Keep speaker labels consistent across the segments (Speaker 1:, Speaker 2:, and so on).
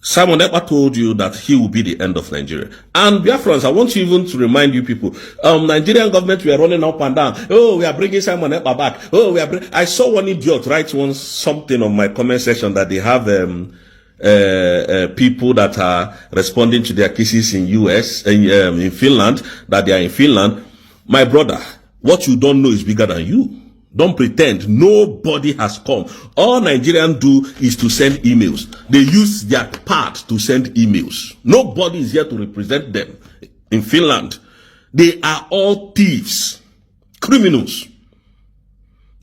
Speaker 1: Simon Ekpa told you that he will be the end of Nigeria. And Biafrans, I want you even to remind you people, Nigerian government, we are running up and down. Oh, we are bringing Simon Ekpa back. Oh, I saw one idiot write something on my comment section that they have people that are responding to their cases in US, in Finland, that they are in Finland. My brother, what you don't know is bigger than you. Don't pretend. Nobody has come. All Nigerians do is to send emails. They use their part to send emails. Nobody is here to represent them in Finland. They are all thieves, criminals.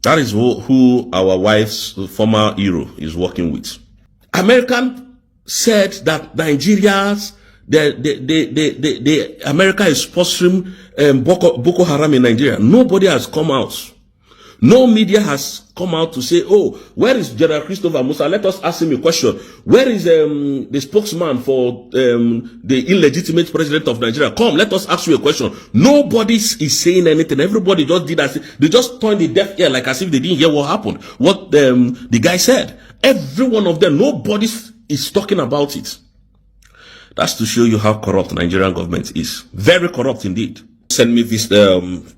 Speaker 1: That is who our wife's former hero is working with. American said that Nigerians, America is sponsoring Boko Haram in Nigeria. Nobody has come out. No media has come out to say, oh, where is General Christopher Musa? Let us ask him a question. Where is the spokesman for the illegitimate president of Nigeria? Come, let us ask you a question. Nobody is saying anything. Everybody just did that. They just turned the deaf ear like as if they didn't hear what happened. What the guy said. Every one of them, nobody is talking about it. That's to show you how corrupt Nigerian government is. Very corrupt indeed. Send me this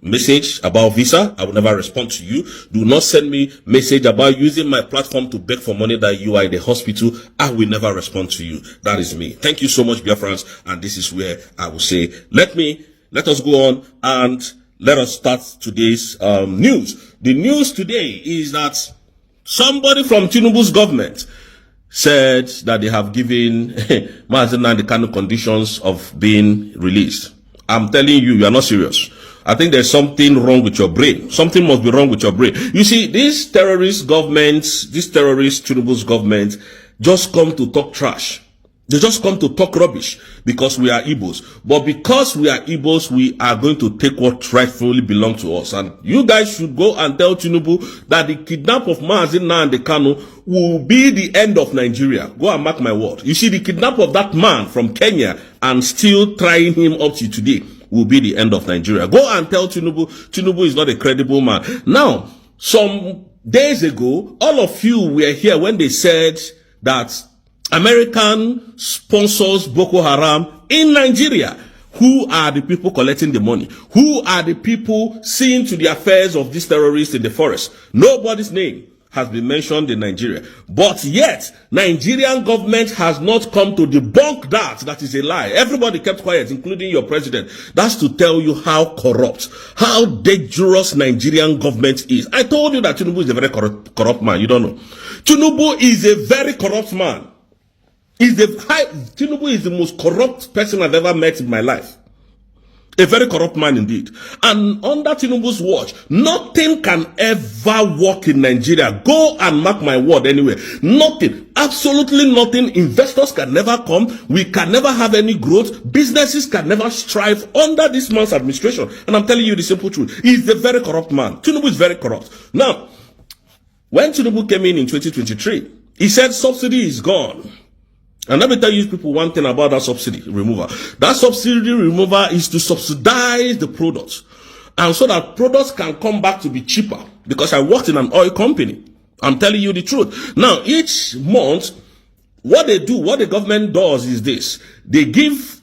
Speaker 1: message about visa. I will never respond to you. Do not send me message about using my platform to beg for money that you are in the hospital. I will never respond to you. That is me. Thank you so much, Biafrans. And this is where I will say, let us go on and let us start today's news. The news today is that somebody from Tinubu's government said that they have given Mazina the kind of conditions of being released. I'm telling you, you are not serious. I think there's something wrong with your brain. Something must be wrong with your brain. You see, these terrorist governments, these terrorist Tinubu's government, just come to talk trash. They just come to talk rubbish because we are Igbos. But because we are Igbos, we are going to take what rightfully belongs to us. And you guys should go and tell Tinubu that the kidnap of Mazina and the Kanu will be the end of Nigeria. Go and mark my word. You see, the kidnap of that man from Kenya and still trying him up to today will be the end of Nigeria. Go and tell Tinubu, Tinubu is not a credible man. Now, some days ago, all of you were here when they said that American sponsors Boko Haram in Nigeria. Who are the people collecting the money? Who are the people seeing to the affairs of these terrorists in the forest? Nobody's name has been mentioned in Nigeria. But yet, Nigerian government has not come to debunk that. That is a lie. Everybody kept quiet, including your president. That's to tell you how corrupt, how dangerous Nigerian government is. I told you that Tinubu is a very corrupt man. You don't know. Tinubu is a very corrupt man. Tinubu is the most corrupt person I've ever met in my life. A very corrupt man indeed. And under Tinubu's watch, nothing can ever work in Nigeria. Go and mark my word anyway. Nothing. Absolutely nothing. Investors can never come. We can never have any growth. Businesses can never strive under this man's administration. And I'm telling you the simple truth. He's a very corrupt man. Tinubu is very corrupt. Now, when Tinubu came in 2023, he said subsidy is gone. And let me tell you people one thing about that subsidy removal. That subsidy removal is to subsidize the products. And so that products can come back to be cheaper. Because I worked in an oil company. I'm telling you the truth. Now, each month, what they do, what the government does is this. They give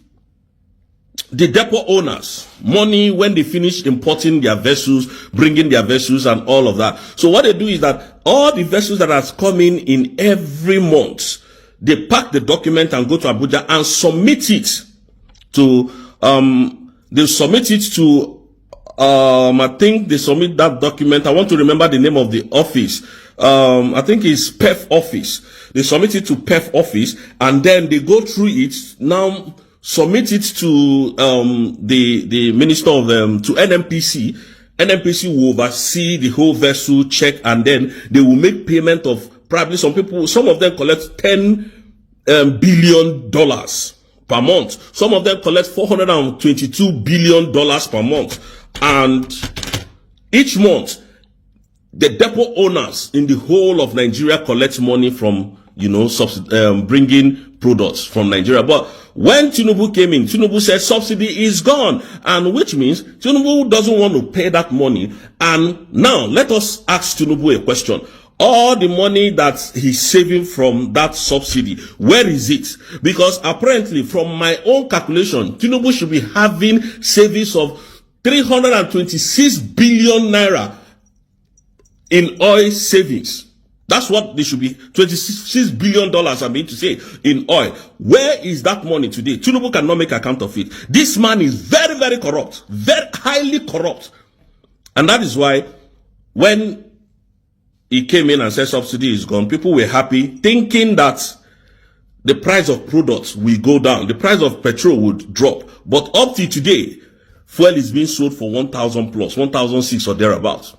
Speaker 1: the depot owners money when they finish importing their vessels, bringing their vessels and all of that. So what they do is that all the vessels that are coming in every month, they pack the document and go to Abuja and submit it to, I think they submit that document. I want to remember the name of the office. I think it's PEF office. They submit it to PEF office and then they go through it. Now submit it to, the minister of, to NNPC. NNPC will oversee the whole vessel check and then they will make payment of probably some of them collect $10 billion per month. Some of them collect $422 billion per month. And each month, the depot owners in the whole of Nigeria collect money from, bringing products from Nigeria. But when Tinubu came in, Tinubu said subsidy is gone. And which means Tinubu doesn't want to pay that money. And now let us ask Tinubu a question. All the money that he's saving from that subsidy, where is it? Because apparently, from my own calculation, Tinubu should be having savings of 326 billion naira in oil savings. That's what they should be. $26 billion, I mean to say, in oil. Where is that money today? Tinubu cannot make account of it. This man is very, very corrupt. Very highly corrupt. And that is why when he came in and said subsidy is gone, people were happy, thinking that the price of products will go down. The price of petrol would drop. But up to today, fuel is being sold for 1,000 plus, 1,006 or thereabouts.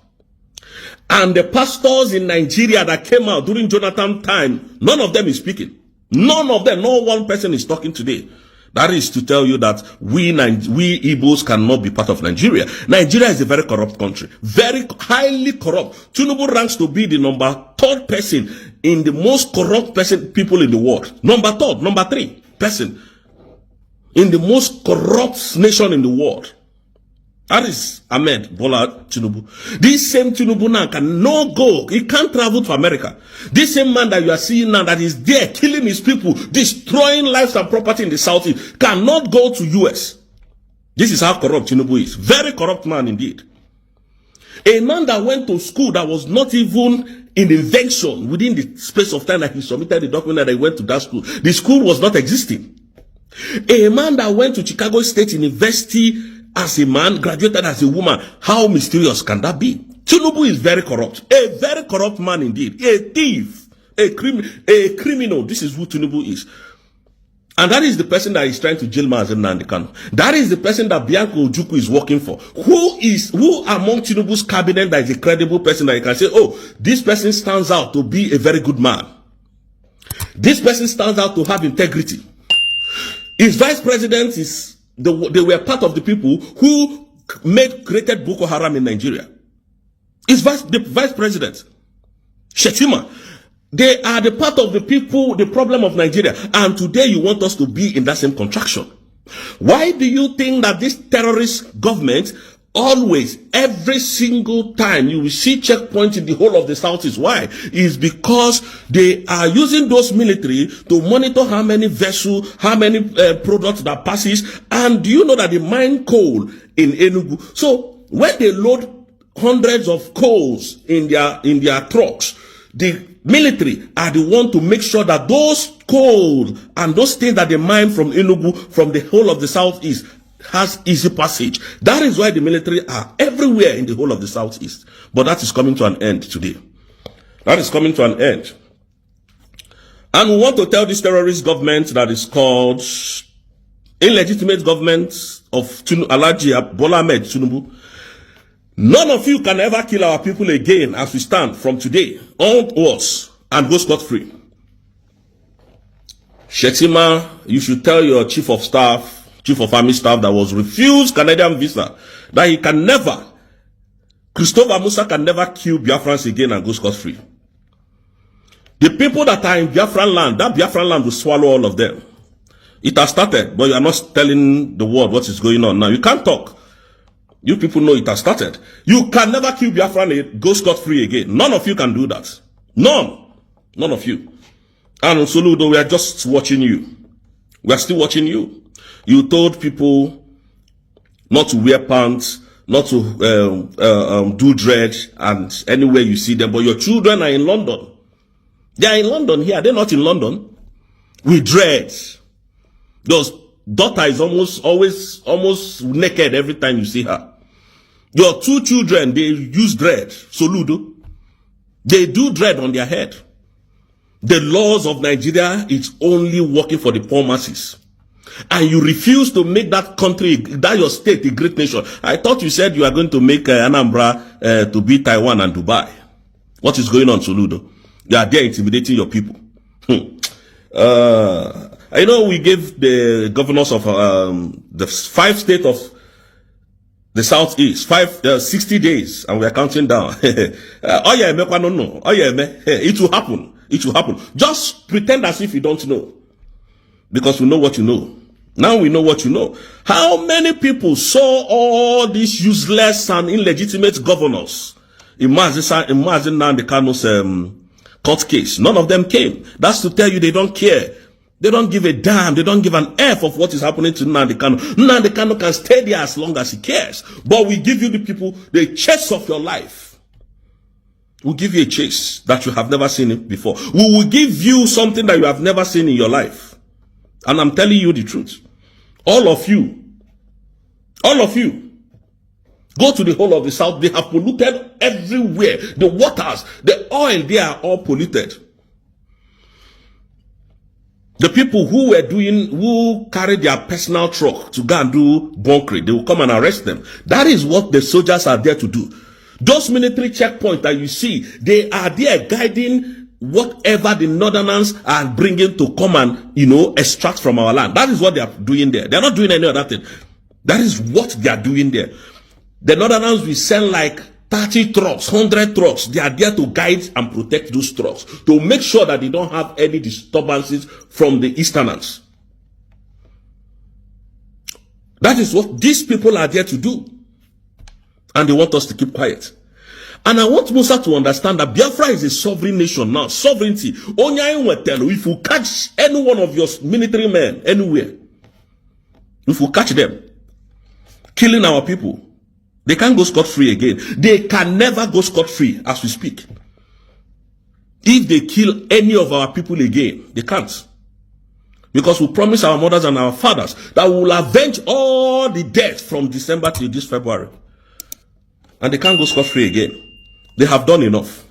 Speaker 1: And the pastors in Nigeria that came out during Jonathan time, none of them is speaking. None of them, no one person is talking today. That is to tell you that we Igbos cannot be part of Nigeria. Nigeria is a very corrupt country. Very highly corrupt. Tinubu ranks to be the number 3rd person in the most corrupt people in the world. Number 3 person in the most corrupt nation in the world. That is Ahmed Bola Tinubu. This same Tinubu now can no go. He can't travel to America. This same man that you are seeing now that is there killing his people, destroying lives and property in the Southeast, cannot go to US. This is how corrupt Tinubu is. Very corrupt man indeed. A man that went to school that was not even in invention within the space of time that he submitted the document that he went to that school. The school was not existing. A man that went to Chicago State University as a man, graduated as a woman. How mysterious can that be? Tinubu is very corrupt. A very corrupt man indeed. A thief. A criminal. This is who Tinubu is. And that is the person that is trying to jail Mazen Nnamdi Kanu. That is the person that Bianca Ojukwu is working for. Who among Tinubu's cabinet that is a credible person that you can say, oh, this person stands out to be a very good man. This person stands out to have integrity. His vice president is they were part of the people who created Boko Haram in Nigeria. The vice president, Shetima, they are the part of the people, the problem of Nigeria. And today you want us to be in that same contraction. Why do you think that this terrorist government always, every single time you will see checkpoints in the whole of the Southeast? Why? Is because they are using those military to monitor how many vessels, how many products that passes. And do you know that they mine coal in Enugu? So when they load hundreds of coals in their trucks, the military are the one to make sure that those coal and those things that they mine from Enugu, from the whole of the Southeast, has easy passage. That is why the military are everywhere in the whole of the Southeast. But that is coming to an end today. That is coming to an end. And we want to tell this terrorist government that is called illegitimate government of Alledgely Bola Ahmed Tinubu. None of you can ever kill our people again as we stand from today onwards and go scot-free. Shetima, you should tell your chief of staff, Chief of Army Staff that was refused Canadian visa, that he can never, Christopher Musa can never kill Biafrans again and go scot-free. The people that are in Biafran land, that Biafran land will swallow all of them. It has started, but you are not telling the world what is going on now. You can't talk. You people know it has started. You can never kill Biafran and go scot-free again. None of you can do that. None. None of you. And Soludo, we are just watching you. We are still watching you. You told people not to wear pants, not to do dread, and anywhere you see them. But your children are in London. They are in London here. They're not in London. With dread. Your daughter is almost naked every time you see her. Your 2 children, they use dread. Soludo. They do dread on their head. The laws of Nigeria is only working for the poor masses. And you refuse to make that country, that your state, a great nation. I thought you said you are going to make Anambra to be Taiwan and Dubai. What is going on, Soludo? You are there intimidating your people. I know we gave the governors of the 5 states of the Southeast 60 days, and we are counting down. Oh yeah, no. Oh yeah, it will happen. It will happen. Just pretend as if you don't know, because we know what you know. Now we know what you know. How many people saw all these useless and illegitimate governors in Nnamdi Kanu's court case. None of them came. That's to tell you they don't care. They don't give a damn. They don't give an F of what is happening to Nnamdi Kanu. Nnamdi Kanu can stay there as long as he cares. But we give you the people the chase of your life. We'll give you a chase that you have never seen it before. We will give you something that you have never seen in your life. And I'm telling you the truth. All of you, go to the whole of the South. They have polluted everywhere. The waters, the oil, they are all polluted. The people who carried their personal truck to go and do bunkering, they will come and arrest them. That is what the soldiers are there to do. Those military checkpoints that you see, they are there guiding whatever the northerners are bringing to come and, extract from our land. That is what they are doing there. They are not doing any other thing. That is what they are doing there. The northerners will send like 30 trucks, 100 trucks. They are there to guide and protect those trucks, to make sure that they don't have any disturbances from the easterners. That is what these people are there to do. And they want us to keep quiet. And I want Musa to understand that Biafra is a sovereign nation now. Sovereignty. If you catch any one of your military men anywhere, if you catch them killing our people, they can't go scot-free again. They can never go scot-free as we speak. If they kill any of our people again, they can't. Because we promise our mothers and our fathers that we will avenge all the death from December till this February. And they can't go scot-free again. They have done enough.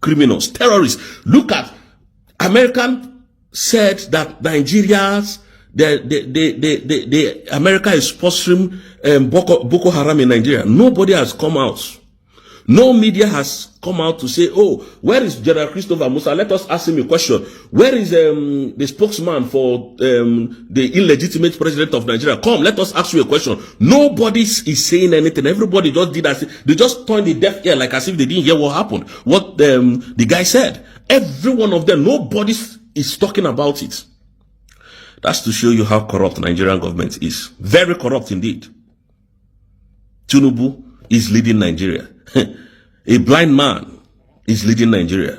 Speaker 1: Criminals, terrorists. Look at, American said that Nigerians, America is sponsoring Boko Haram in Nigeria. Nobody has come out. No media has come out to say, oh, where is General Christopher Musa? Let us ask him a question. Where is the spokesman for the illegitimate president of Nigeria? Come, let us ask you a question. Nobody is saying anything. Everybody just did as they just turned the deaf ear like as if they didn't hear what happened. What the guy said. Every one of them, nobody is talking about it. That's to show you how corrupt Nigerian government is. Very corrupt indeed. Tinubu is leading Nigeria. A blind man is leading Nigeria.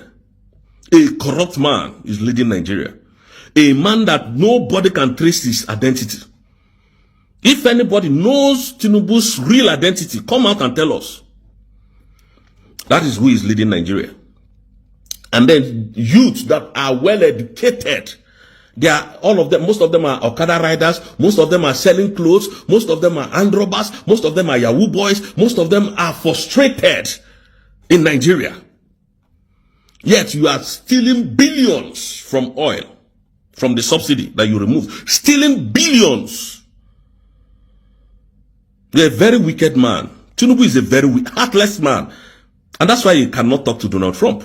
Speaker 1: A corrupt man is leading Nigeria. A man that nobody can trace his identity. If anybody knows Tinubu's real identity, come out and tell us. That is who is leading Nigeria. And then youths that are well educated. They are all of them, most of them are Okada riders, most of them are selling clothes, most of them are hand robbers, most of them are Yahoo boys, most of them are frustrated in Nigeria. Yet you are stealing billions from oil, from the subsidy that you remove. Stealing billions. You're a very wicked man. Tinubu is a very heartless man. And that's why he cannot talk to Donald Trump.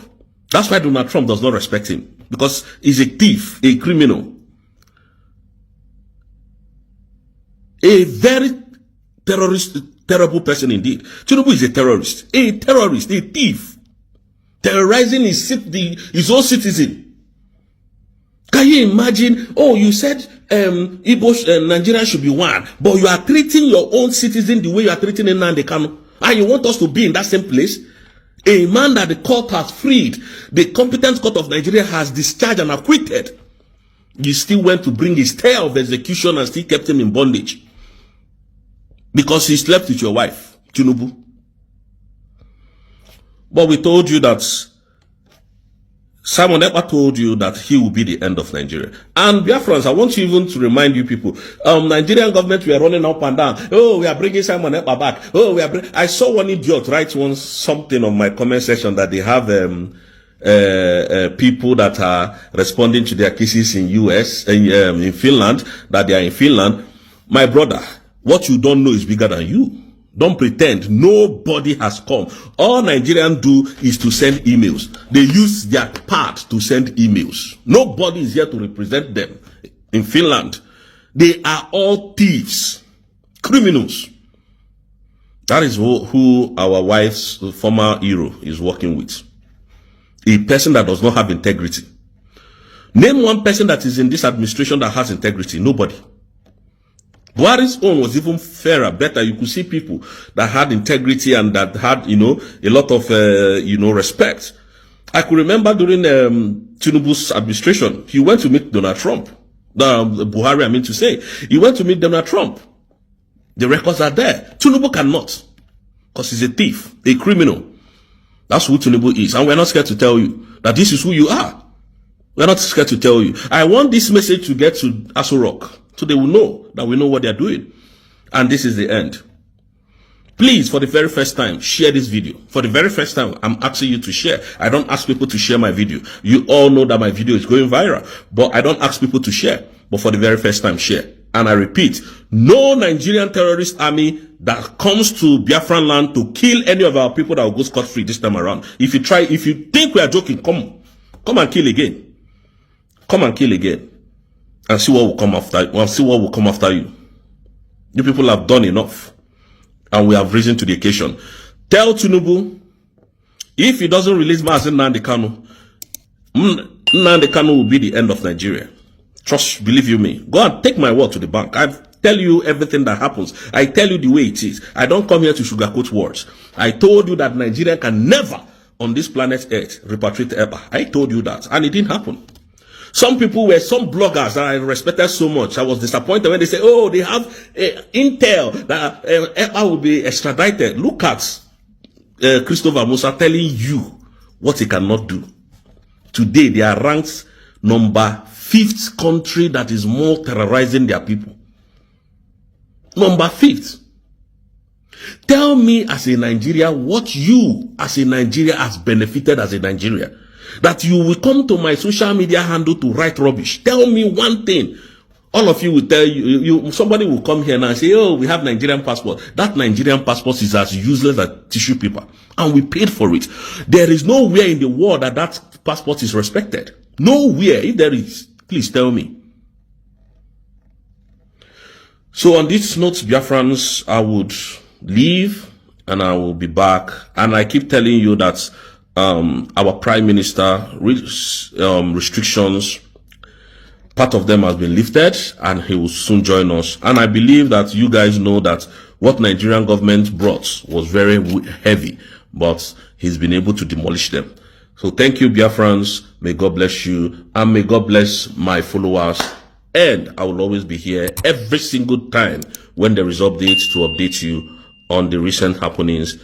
Speaker 1: That's why Donald Trump does not respect him. Because he's a thief, a criminal. A very terrible person indeed. Tinubu is a terrorist, a thief. Terrorizing his own citizen. Can you imagine? Oh, you said Igbo Nigeria should be one, but you are treating your own citizen the way you are treating Nnamdi Kanu. And you want us to be in that same place? A man that the court has freed, the competent court of Nigeria has discharged and acquitted. You still went to bring his stay of execution and still kept him in bondage. Because he slept with your wife, Tinubu. But we told you that Simon Ekpa told you that he will be the end of Nigeria. And Biafrans, I want you even to remind you people, Nigerian government, we are running up and down. Oh, we are bringing Simon Ekpa back. Oh, I saw one idiot write something on my comment section that they have people that are responding to their cases in US, in Finland, that they are in Finland. My brother, what you don't know is bigger than you. Don't pretend. Nobody has come. All Nigerians do is to send emails. They use their part to send emails. Nobody is here to represent them. In Finland, they are all thieves, criminals. That is who our wife's former hero is working with. A person that does not have integrity. Name one person that is in this administration that has integrity. Nobody. Buhari's own was even fairer, better. You could see people that had integrity and that had, a lot of, respect. I could remember during Tinubu's administration, he went to meet Donald Trump. Buhari, I mean to say. He went to meet Donald Trump. The records are there. Tinubu cannot. Because he's a thief, a criminal. That's who Tinubu is. And we're not scared to tell you that this is who you are. We're not scared to tell you. I want this message to get to Aso Rock, so they will know that we know what they're doing. And this is the end. Please, for the very first time, share this video. For the very first time, I'm asking you to share. I don't ask people to share my video. You all know that my video is going viral, but I don't ask people to share. But for the very first time, share. And I repeat, no Nigerian terrorist army that comes to Biafran land to kill any of our people that will go scot-free this time around. If you think we are joking, come and kill again. Come and kill again. And see what will come after you. And see what will come after you. You people have done enough. And we have risen to the occasion. Tell Tinubu, if he doesn't release Mazi Nnamdi Kanu, Nnamdi Kanu will be the end of Nigeria. Trust, believe you me. Go and take my word to the bank. I tell you everything that happens. I tell you the way it is. I don't come here to sugarcoat words. I told you that Nigeria can never, on this planet Earth, repatriate Ekpa. I told you that. And it didn't happen. Some people were, some bloggers that I respected so much, I was disappointed when they say, oh, they have intel that Ekpa will be extradited. Look at Christopher Musa telling you what he cannot do. Today, they are ranked number 5th country that is more terrorizing their people. Number 5th. Tell me as a Nigeria what you as a Nigeria has benefited as a Nigeria. That you will come to my social media handle to write rubbish. Tell me one thing. All of you will tell you, somebody will come here now and say, oh, we have Nigerian passport. That Nigerian passport is as useless as tissue paper. And we paid for it. There is nowhere in the world that that passport is respected. Nowhere. If there is, please tell me. So on this note, Biafrans, I would leave and I will be back. And I keep telling you that our prime minister restrictions, part of them has been lifted and he will soon join us. And I believe that you guys know that what Nigerian government brought was very heavy, but he's been able to demolish them. So thank you, Biafrans. May God bless you and may God bless my followers. And I will always be here every single time when there is updates to update you on the recent happenings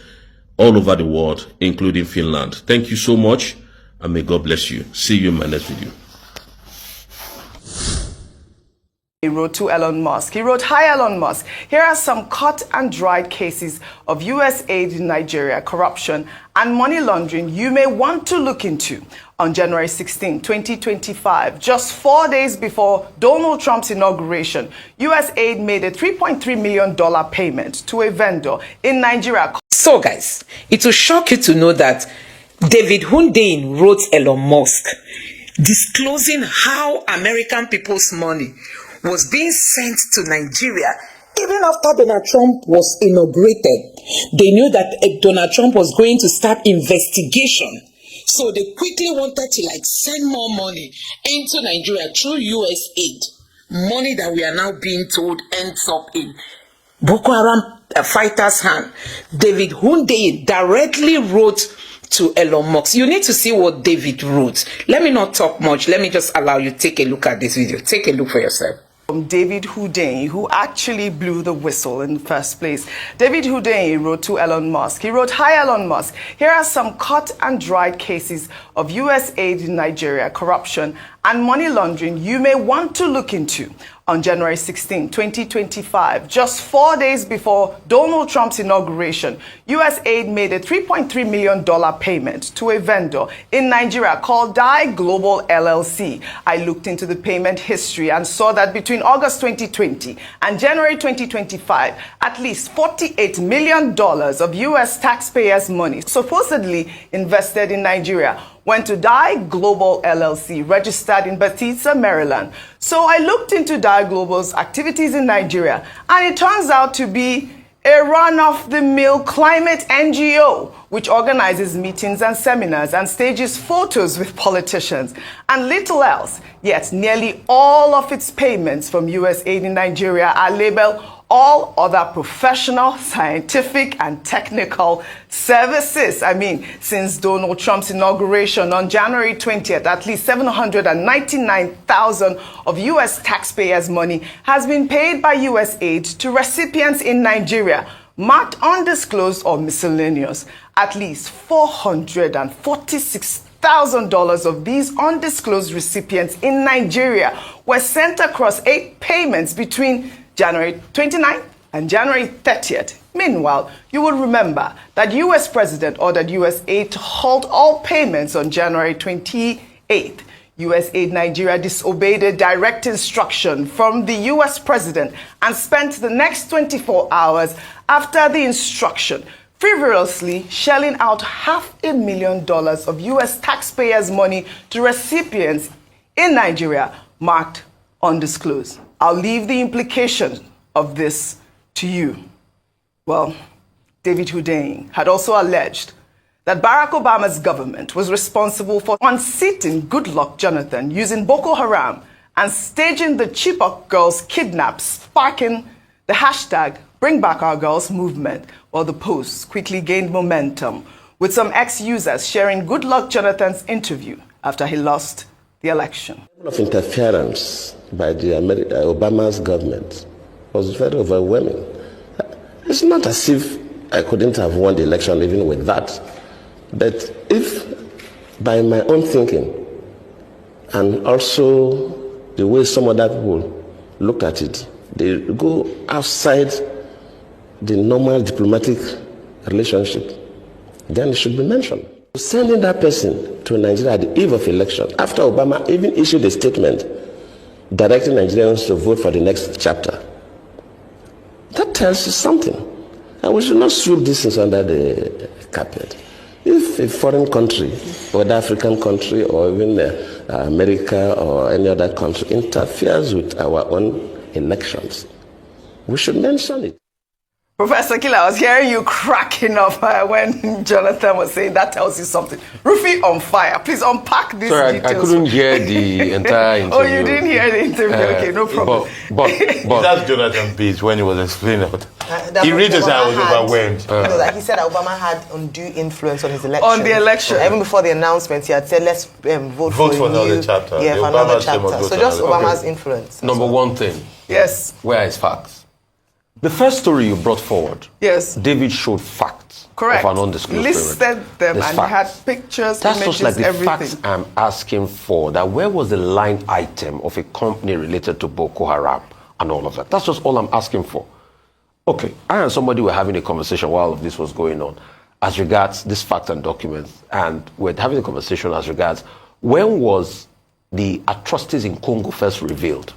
Speaker 1: all over the world, including Finland. Thank you so much, and may God bless you. See you in my next video.
Speaker 2: He wrote to Elon Musk. He wrote, "Hi Elon Musk, here are some cut and dried cases of US aid in Nigeria, corruption and money laundering you may want to look into. On January 16, 2025, just 4 days before Donald Trump's inauguration, US aid made a $3.3 million payment to a vendor in Nigeria."
Speaker 3: So guys, it will shock you to know that David Hundeyin wrote Elon Musk disclosing how American people's money was being sent to Nigeria even after Donald Trump was inaugurated. They knew that Donald Trump was going to start investigation. So they quickly wanted to send more money into Nigeria through US aid. Money that we are now being told ends up in Boko Haram fighters' hand. David Hundeyin directly wrote to Elon Musk. You need to see what David wrote. Let me not talk much. Let me just allow you to take a look at this video. Take a look for yourself.
Speaker 2: David Hundeyin, who actually blew the whistle in the first place. David Hundeyin wrote to Elon Musk. He wrote, "Hi Elon Musk, here are some cut and dried cases of US aid in Nigeria, corruption and money laundering you may want to look into. On January 16, 2025, just 4 days before Donald Trump's inauguration, US aid made a $3.3 million payment to a vendor in Nigeria called Dye Global LLC. I looked into the payment history and saw that between August 2020 and January 2025, at least $48 million of US taxpayers' money supposedly invested in Nigeria went to Dye Global LLC, registered in Bethesda, Maryland. So I looked into Dye Global's activities in Nigeria, and it turns out to be a run-of-the-mill climate NGO, which organizes meetings and seminars and stages photos with politicians, and little else. Yet nearly all of its payments from U.S. aid in Nigeria are labeled all other professional, scientific, and technical services. I mean, since Donald Trump's inauguration on January 20th, at least $799,000 of U.S. taxpayers' money has been paid by U.S. aid to recipients in Nigeria, marked undisclosed or miscellaneous. At least $446,000 of these undisclosed recipients in Nigeria were sent across 8 payments between January 29th and January 30th. Meanwhile, you will remember that U.S. President ordered U.S. aid to halt all payments on January 28th. U.S. aid Nigeria disobeyed a direct instruction from the U.S. President and spent the next 24 hours after the instruction frivolously shelling out $500,000 of U.S. taxpayers' money to recipients in Nigeria marked undisclosed. I'll leave the implications of this to you. Well, David Hundeyin had also alleged that Barack Obama's government was responsible for unseating Goodluck Jonathan using Boko Haram and staging the Chibok girls kidnapped, sparking the hashtag Bring Back Our Girls movement, while the posts quickly gained momentum, with some ex-users sharing Goodluck Jonathan's interview after he lost the election.
Speaker 4: The level of interference by the Obama's government was very overwhelming. It's not as if I couldn't have won the election even with that. But if, by my own thinking, and also the way some other people look at it, they go outside the normal diplomatic relationship, then it should be mentioned. Sending that person to Nigeria at the eve of election, after Obama even issued a statement directing Nigerians to vote for the next chapter, that tells you something. And we should not sweep these things under the carpet. If a foreign country, whether African country or even America or any other country, interferes with our own elections, we should mention it.
Speaker 2: Professor Killer, I was hearing you cracking up when Jonathan was saying that tells you something. Rufy on fire. Please unpack these details.
Speaker 5: I couldn't hear the entire interview.
Speaker 2: Oh, you didn't hear the interview? Okay, no problem.
Speaker 5: But
Speaker 6: that's Jonathan Page when he was explaining. He really said I was overwhelmed.
Speaker 7: Like he said, Obama had undue influence on his election.
Speaker 2: On the election.
Speaker 7: Even before the announcement, he had said, let's vote
Speaker 6: for another chapter.
Speaker 7: Yeah, for another chapter. So just Obama's influence.
Speaker 5: Number one thing.
Speaker 2: Yes.
Speaker 5: Where is facts? The first story you brought forward,
Speaker 2: yes,
Speaker 5: David showed facts.
Speaker 2: Correct.
Speaker 5: Of an undisclosed
Speaker 2: listed
Speaker 5: period.
Speaker 2: them
Speaker 5: There's
Speaker 2: and
Speaker 5: facts.
Speaker 2: had pictures,
Speaker 5: That's
Speaker 2: images,
Speaker 5: just like the
Speaker 2: everything.
Speaker 5: facts I'm asking for. That where was the line item of a company related to Boko Haram and all of that? That's just all I'm asking for. Okay, I and somebody were having a conversation while all of this was going on as regards this fact and documents, and we're having a conversation as regards when was the atrocities in Congo first revealed?